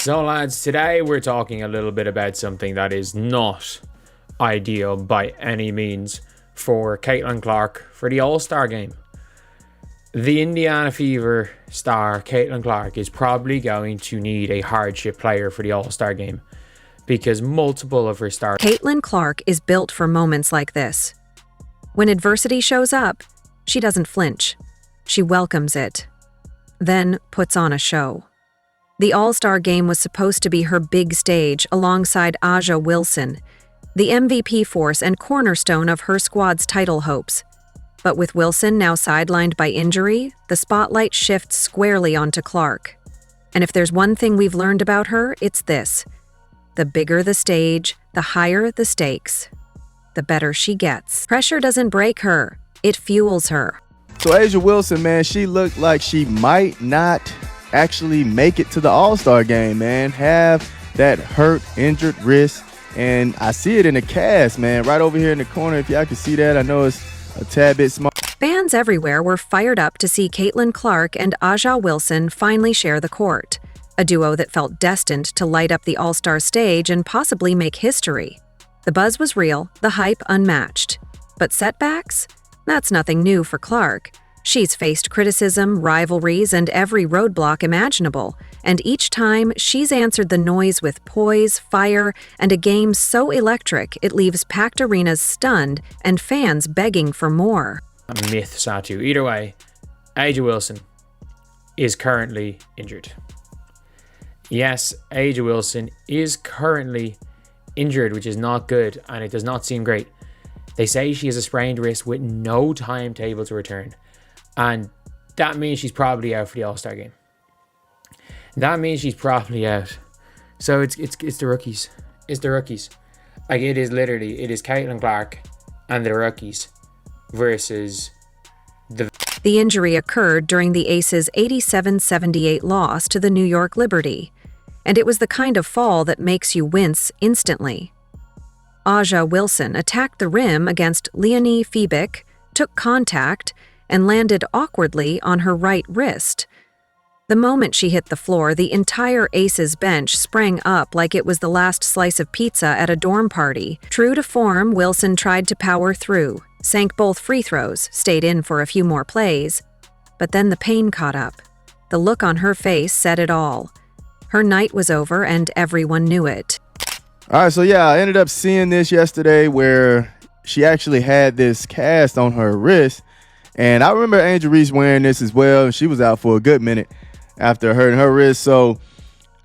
So lads, today we're talking a little bit about something that is not ideal by any means for Caitlin Clark for the All-Star game. The Indiana Fever star Caitlin Clark is probably going to need a hardship player for the All-Star game because multiple of her stars... Caitlin Clark is built for moments like this. When adversity shows up, she doesn't flinch. She welcomes it, then puts on a show. The All-Star game was supposed to be her big stage alongside A'ja Wilson, the MVP force and cornerstone of her squad's title hopes. But with Wilson now sidelined by injury, the spotlight shifts squarely onto Clark. And if there's one thing we've learned about her, it's this. The bigger the stage, the higher the stakes, the better she gets. Pressure doesn't break her, it fuels her. So A'ja Wilson, man, she looked like she might not actually make it to the All-Star game, man. Have that hurt, injured wrist. And I see it in the cast, man, right over here in the corner. If y'all can see that, I know it's a tad bit small. Fans everywhere were fired up to see Caitlin Clark and A'ja Wilson finally share the court, a duo that felt destined to light up the All-Star stage and possibly make history. The buzz was real, the hype unmatched. But setbacks? That's nothing new for Clark. She's faced criticism, rivalries, and every roadblock imaginable, and each time she's answered the noise with poise, fire, and a game so electric it leaves packed arenas stunned and fans begging for more. A myth, Satu. Either way, A'ja Wilson is currently injured. Yes, A'ja Wilson is currently injured, which is not good, and it does not seem great. They say she has a sprained wrist with no timetable to return. And that means she's probably out for the All-Star game. That means she's probably out. So it's the rookies. It's the rookies. Like it is Caitlin Clark and the rookies versus the... The injury occurred during the Aces' 87-78 loss to the New York Liberty. And it was the kind of fall that makes you wince instantly. A'ja Wilson attacked the rim against Leonie Febick, took contact, and landed awkwardly on her right wrist. The moment she hit the floor, the entire Aces bench sprang up like it was the last slice of pizza at a dorm party. True to form, Wilson tried to power through, sank both free throws, stayed in for a few more plays. But then the pain caught up. The look on her face said it all. Her night was over and everyone knew it. All right, so yeah, I ended up seeing this yesterday where she actually had this cast on her wrist. And I remember Angel Reese wearing this as well. She was out for a good minute after hurting her wrist. So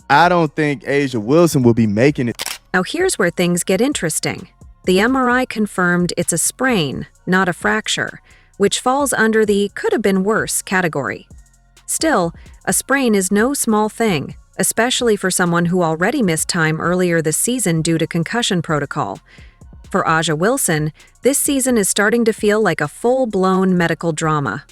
I don't think A'ja Wilson will be making it. Now here's where things get interesting. The MRI confirmed it's a sprain, not a fracture, which falls under the could have been worse category. Still, a sprain is no small thing, especially for someone who already missed time earlier this season due to concussion protocol. For A'ja Wilson, this season is starting to feel like a full-blown medical drama.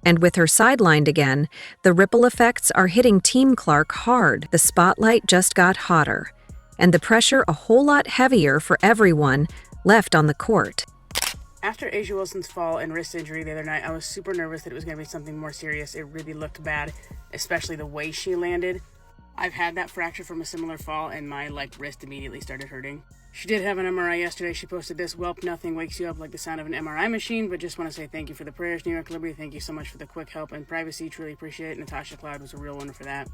And with her sidelined again, the ripple effects are hitting Team Clark hard. The spotlight just got hotter, and the pressure a whole lot heavier for everyone left on the court. After A'ja Wilson's fall and wrist injury the other night, I was super nervous that it was going to be something more serious. It really looked bad, especially the way she landed. I've had that fracture from a similar fall, and my wrist immediately started hurting. She did have an MRI yesterday. She posted this: "Welp, nothing wakes you up like the sound of an MRI machine, but just want to say thank you for the prayers, New York Liberty. Thank you so much for the quick help and privacy. Truly appreciate it. Natasha Cloud was a real one for that.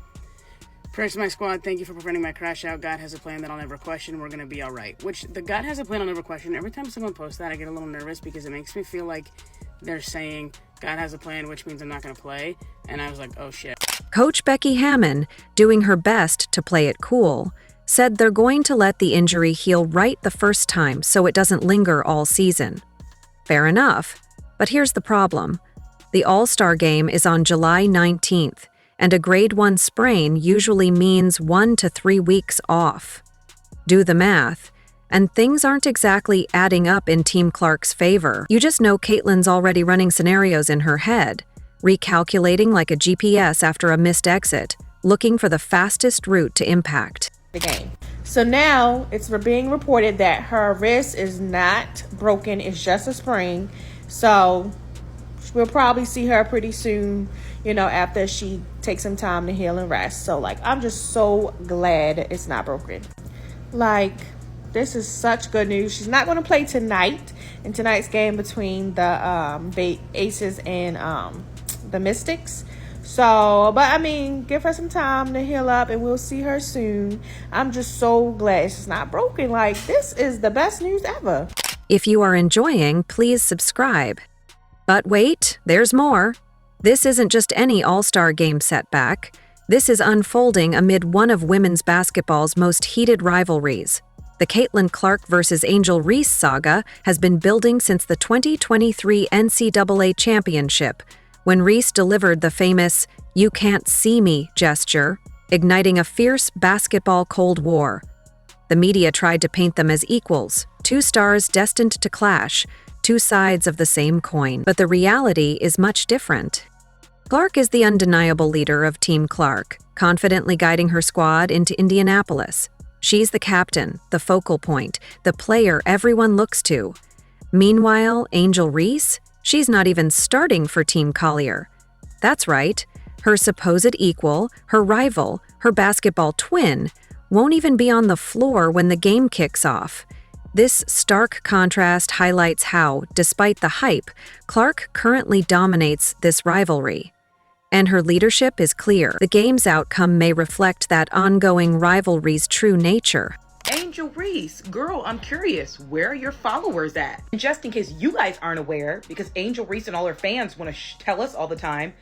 Prayers to my squad. Thank you for preventing my crash out. God has a plan that I'll never question. We're going to be all right." Which, the God has a plan I'll never question. Every time someone posts that, I get a little nervous because it makes me feel like they're saying God has a plan, which means I'm not going to play. And I was like, oh shit. Coach Becky Hammon, doing her best to play it cool, said they're going to let the injury heal right the first time so it doesn't linger all season. Fair enough, but here's the problem. The All-Star game is on July 19th, and a grade 1 sprain usually means 1 to 3 weeks off. Do the math, and things aren't exactly adding up in Team Clark's favor. You just know Caitlin's already running scenarios in her head, recalculating like a GPS after a missed exit, looking for the fastest route to impact. The game. So now it's being reported that her wrist is not broken, it's just a sprain. So we'll probably see her pretty soon, after she takes some time to heal and rest. So, like, I'm just so glad it's not broken. Like, this is such good news. She's not going to play tonight in tonight's game between the Aces and the Mystics. So, but I mean, give her some time to heal up and we'll see her soon. I'm just so glad it's not broken. Like, this is the best news ever. If you are enjoying, please subscribe. But wait, there's more. This isn't just any All-Star game setback. This is unfolding amid one of women's basketball's most heated rivalries. The Caitlin Clark versus Angel Reese saga has been building since the 2023 NCAA championship, when Reese delivered the famous "you can't see me" gesture, igniting a fierce basketball Cold War. The media tried to paint them as equals, two stars destined to clash, two sides of the same coin. But the reality is much different. Clark is the undeniable leader of Team Clark, confidently guiding her squad into Indianapolis. She's the captain, the focal point, the player everyone looks to. Meanwhile, Angel Reese? She's not even starting for Team Collier. That's right, her supposed equal, her rival, her basketball twin, won't even be on the floor when the game kicks off. This stark contrast highlights how, despite the hype, Clark currently dominates this rivalry. And her leadership is clear. The game's outcome may reflect that ongoing rivalry's true nature. Angel Reese, girl, I'm curious, where are your followers at? And just in case you guys aren't aware, because Angel Reese and all her fans want to tell us all the time,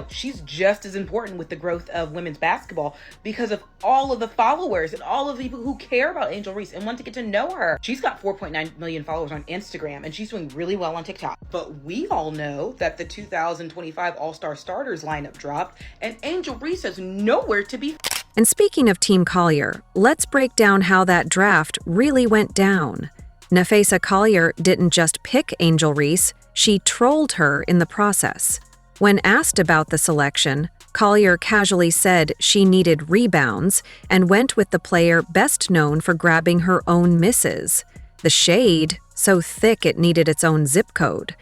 she's just as important with the growth of women's basketball because of all of the followers and all of the people who care about Angel Reese and want to get to know her. She's got 4.9 million followers on Instagram and she's doing really well on TikTok. But we all know that the 2025 All-Star Starters lineup dropped and Angel Reese is nowhere to be. And speaking of Team Collier, let's break down how that draft really went down. Napheesa Collier didn't just pick Angel Reese, she trolled her in the process. When asked about the selection, Collier casually said she needed rebounds and went with the player best known for grabbing her own misses. The shade, so thick it needed its own zip code.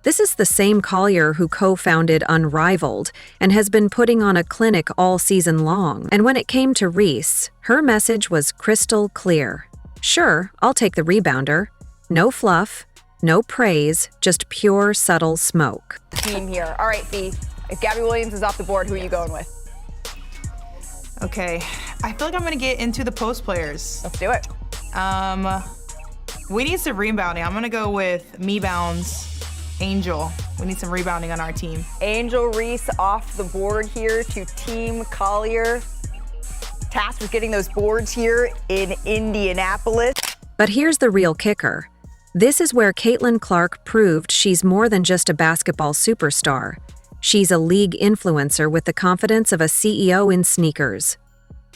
This is the same Collier who co-founded Unrivaled and has been putting on a clinic all season long. And when it came to Reese, her message was crystal clear. Sure, I'll take the rebounder. No fluff, no praise, just pure subtle smoke. Team here. All right, Fee. If Gabby Williams is off the board, who are you going with? Okay, I feel like I'm gonna get into the post players. Let's do it. We need some rebounding. I'm gonna go with Me-Bounds. Angel. We need some rebounding on our team. Angel Reese off the board here to Team Collier. Tasked with getting those boards here in Indianapolis. But here's the real kicker. This is where Caitlin Clark proved she's more than just a basketball superstar. She's a league influencer with the confidence of a CEO in sneakers.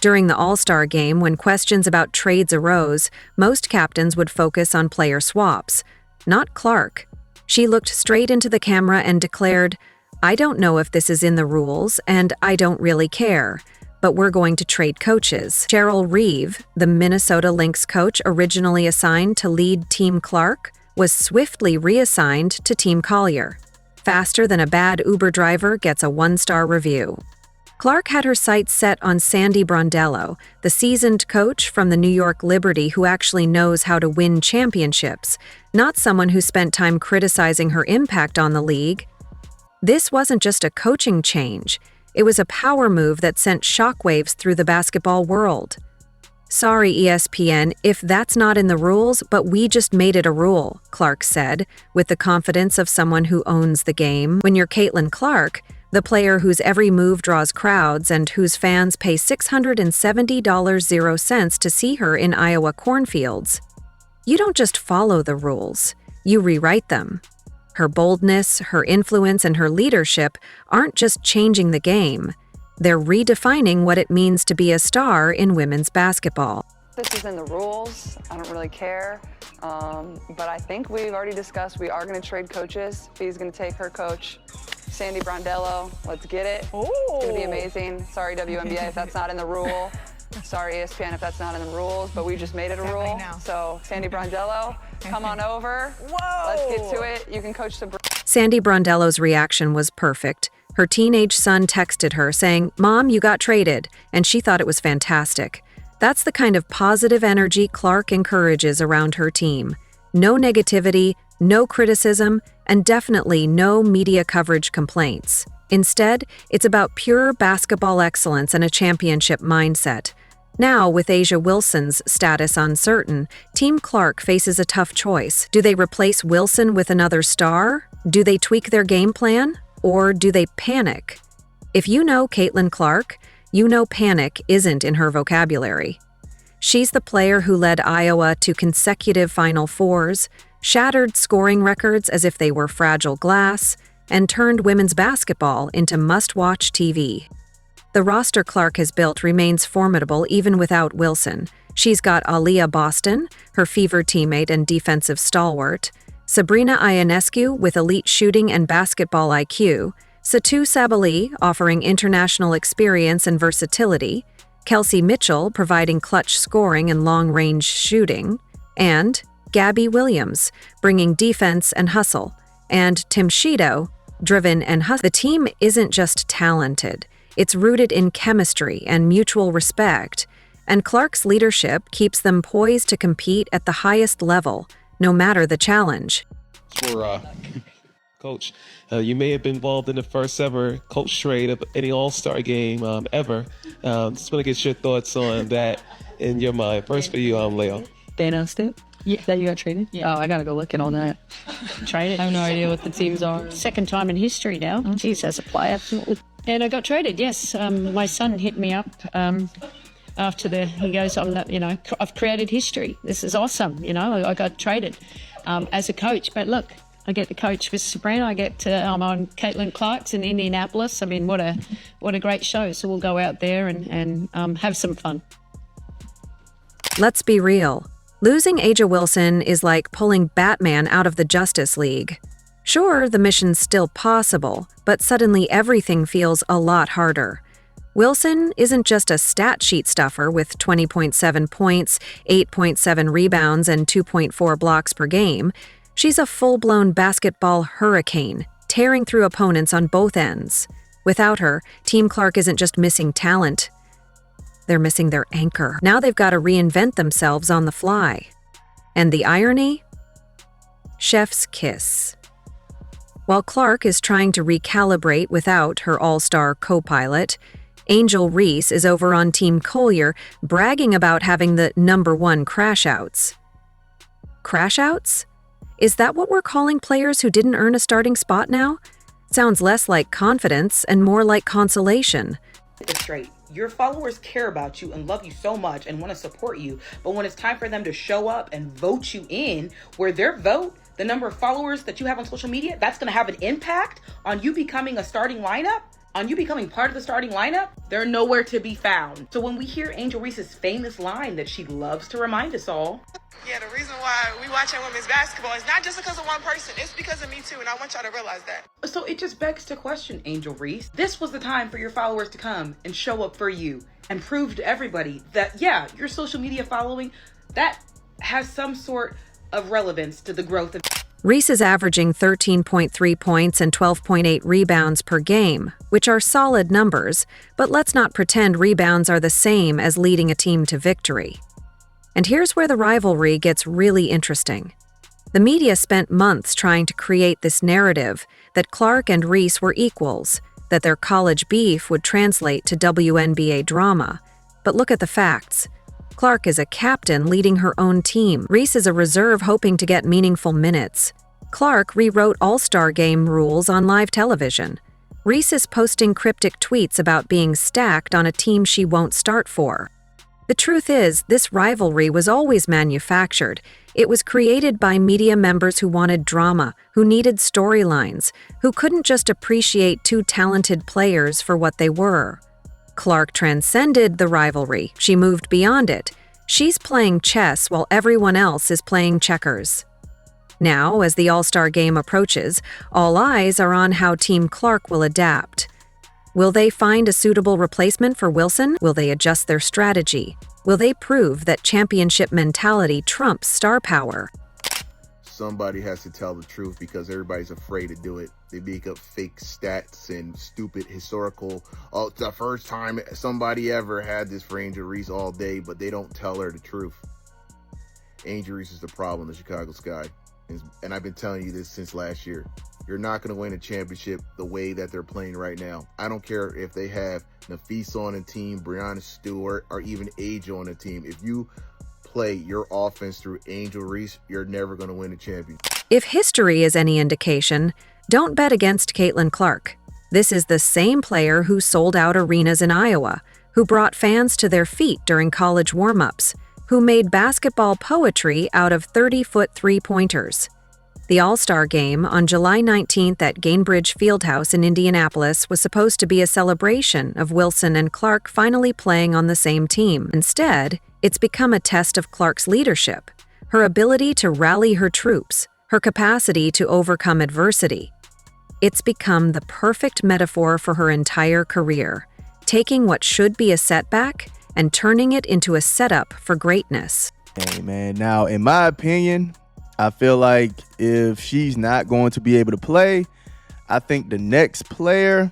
During the All-Star game, when questions about trades arose, most captains would focus on player swaps. Not Clark. She looked straight into the camera and declared, "I don't know if this is in the rules, and I don't really care, but we're going to trade coaches." Cheryl Reeve, the Minnesota Lynx coach originally assigned to lead Team Clark, was swiftly reassigned to Team Collier. Faster than a bad Uber driver gets a one-star review. Clark had her sights set on Sandy Brondello, the seasoned coach from the New York Liberty who actually knows how to win championships, not someone who spent time criticizing her impact on the league. This wasn't just a coaching change. It was a power move that sent shockwaves through the basketball world. "Sorry, ESPN, if that's not in the rules, but we just made it a rule," Clark said, with the confidence of someone who owns the game. When you're Caitlin Clark, the player whose every move draws crowds and whose fans pay $670.00 to see her in Iowa cornfields, you don't just follow the rules, you rewrite them. Her boldness, her influence, and her leadership aren't just changing the game. They're redefining what it means to be a star in women's basketball. This is in the rules. I don't really care. But I think we've already discussed we are going to trade coaches. Fee's going to take her coach, Sandy Brondello. Let's get it. Ooh. It's going to be amazing. Sorry, WNBA, if that's not in the rule. Sorry, ESPN, if that's not in the rules, but we just made it a rule. Right now. So, Sandy Brondello, come on over. Whoa. Let's get to it. You can coach the... Sandy Brondello's reaction was perfect. Her teenage son texted her saying, "Mom, you got traded," and she thought it was fantastic. That's the kind of positive energy Clark encourages around her team. No negativity, no criticism, and definitely no media coverage complaints. Instead, it's about pure basketball excellence and a championship mindset. Now, with A'ja Wilson's status uncertain, Team Clark faces a tough choice. Do they replace Wilson with another star? Do they tweak their game plan? Or do they panic? If you know Caitlin Clark, you know panic isn't in her vocabulary. She's the player who led Iowa to consecutive Final Fours, shattered scoring records as if they were fragile glass, and turned women's basketball into must-watch TV. The roster Clark has built remains formidable even without Wilson. She's got Aaliyah Boston, her Fever teammate and defensive stalwart, Sabrina Ionescu with elite shooting and basketball IQ, Satu Sabali offering international experience and versatility, Kelsey Mitchell providing clutch scoring and long-range shooting, and Gabby Williams bringing defense and hustle, and Tim Sheedo, driven and hustle. The team isn't just talented. It's rooted in chemistry and mutual respect, and Clark's leadership keeps them poised to compete at the highest level, no matter the challenge. For Coach, you may have been involved in the first ever coach trade of any All-Star game ever. Just want to get your thoughts on that in your mind. First for you, Leo. They announced it? Yeah. That you got traded? Yeah. Oh, I got to go look at all that. Traded. I have no idea what the teams are. Second time in history now. Geez, as a player. And I got traded, yes. My son hit me up after he goes, I've created history. This is awesome. I got traded as a coach. But look, I get to coach with Sabrina. I'm on Caitlin Clark's in Indianapolis. I mean, what a great show. So we'll go out there and have some fun. Let's be real. Losing A'ja Wilson is like pulling Batman out of the Justice League. Sure, the mission's still possible, but suddenly everything feels a lot harder. Wilson isn't just a stat sheet stuffer with 20.7 points, 8.7 rebounds, and 2.4 blocks per game. She's a full-blown basketball hurricane, tearing through opponents on both ends. Without her, Team Clark isn't just missing talent. They're missing their anchor. Now they've got to reinvent themselves on the fly. And the irony? Chef's kiss. While Clark is trying to recalibrate without her all-star co-pilot, Angel Reese is over on Team Collier bragging about having the #1 crash-outs. Crash-outs? Is that what we're calling players who didn't earn a starting spot now? Sounds less like confidence and more like consolation. It's straight. Your followers care about you and love you so much and want to support you, but when it's time for them to show up and vote you in, where their vote, the number of followers that you have on social media, that's going to have an impact on you becoming a starting lineup, on you becoming part of the starting lineup, they're nowhere to be found. So when we hear Angel Reese's famous line that she loves to remind us all, yeah, the reason why we watching women's basketball is not just because of one person. It's because of me too, and I want y'all to realize that. So it just begs to question, Angel Reese. This was the time for your followers to come and show up for you and prove to everybody that, yeah, your social media following, that has some sort of relevance to the growth of... Reese is averaging 13.3 points and 12.8 rebounds per game, which are solid numbers, but let's not pretend rebounds are the same as leading a team to victory. And here's where the rivalry gets really interesting. The media spent months trying to create this narrative that Clark and Reese were equals, that their college beef would translate to WNBA drama. But look at the facts. Clark is a captain leading her own team. Reese is a reserve hoping to get meaningful minutes. Clark rewrote All-Star Game rules on live television. Reese is posting cryptic tweets about being stacked on a team she won't start for. The truth is, this rivalry was always manufactured. It was created by media members who wanted drama, who needed storylines, who couldn't just appreciate two talented players for what they were. Clark transcended the rivalry. She moved beyond it. She's playing chess while everyone else is playing checkers. Now, as the All-Star Game approaches, all eyes are on how Team Clark will adapt. Will they find a suitable replacement for Wilson? Will they adjust their strategy? Will they prove that championship mentality trumps star power? somebody has to tell the truth because everybody's afraid to do it. They make up fake stats and stupid historical. Oh, it's the first time somebody ever had this for Angel Reese all day, but they don't tell her the truth. Angel Reese is the problem in the Chicago Sky. And I've been telling you this since last year. You're not going to win a championship the way that they're playing right now. I don't care if they have Nafisa on the team, Breonna Stewart, or even Aja on the team. If you play your offense through Angel Reese, you're never going to win a championship. If history is any indication, don't bet against Caitlin Clark. This is the same player who sold out arenas in Iowa, who brought fans to their feet during college warm-ups, who made basketball poetry out of 30-foot three-pointers. The All-Star Game on July 19th at Gainbridge Fieldhouse in Indianapolis was supposed to be a celebration of Wilson and Clark finally playing on the same team. Instead, it's become a test of Clark's leadership, her ability to rally her troops, her capacity to overcome adversity. It's become the perfect metaphor for her entire career, taking what should be a setback and turning it into a setup for greatness. Hey, man. Now, in my opinion, I feel like if she's not going to be able to play, I think the next player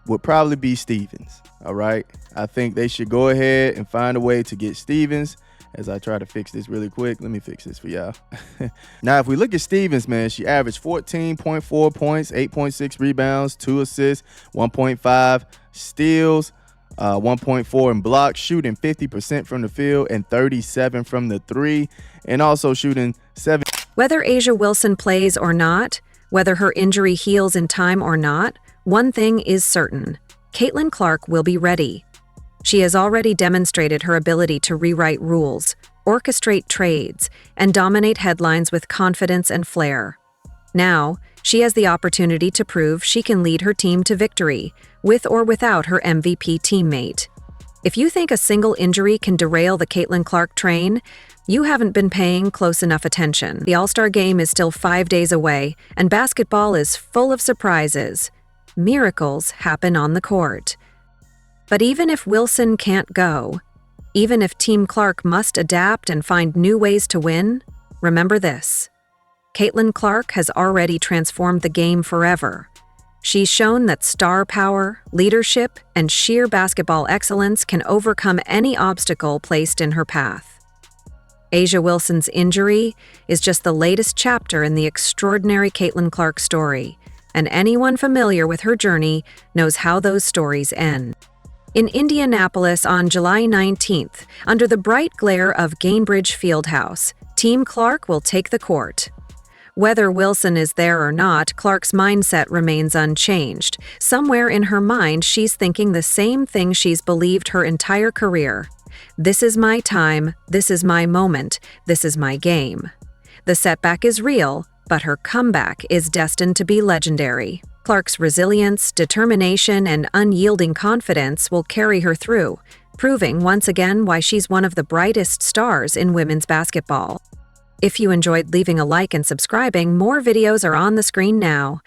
would probably be Stevens. All right. I think they should go ahead and find a way to get Stevens. As I try to fix this really quick, let me fix this for y'all. Now, if we look at Stevens, man, she averaged 14.4 points, 8.6 rebounds, 2 assists, 1.5 steals, 1.4 in blocks, shooting 50% from the field and 37 from the three, and also shooting 7. Whether Aja Wilson plays or not, whether her injury heals in time or not, one thing is certain: Caitlin Clark will be ready. She has already demonstrated her ability to rewrite rules, orchestrate trades, and dominate headlines with confidence and flair. Now, she has the opportunity to prove she can lead her team to victory, with or without her MVP teammate. If you think a single injury can derail the Caitlin Clark train, you haven't been paying close enough attention. The All-Star Game is still 5 days away, and basketball is full of surprises. Miracles happen on the court. But even if Wilson can't go, even if Team Clark must adapt and find new ways to win, remember this: Caitlin Clark has already transformed the game forever. She's shown that star power, leadership, and sheer basketball excellence can overcome any obstacle placed in her path. Aja Wilson's injury is just the latest chapter in the extraordinary Caitlin Clark story, and anyone familiar with her journey knows how those stories end. In Indianapolis on July 19th, under the bright glare of Gainbridge Fieldhouse, Team Clark will take the court. Whether Wilson is there or not, Clark's mindset remains unchanged. Somewhere in her mind, she's thinking the same thing she's believed her entire career. This is my time, this is my moment, this is my game. The setback is real, but her comeback is destined to be legendary. Clark's resilience, determination, and unyielding confidence will carry her through, proving once again why she's one of the brightest stars in women's basketball. If you enjoyed leaving a like and subscribing, more videos are on the screen now.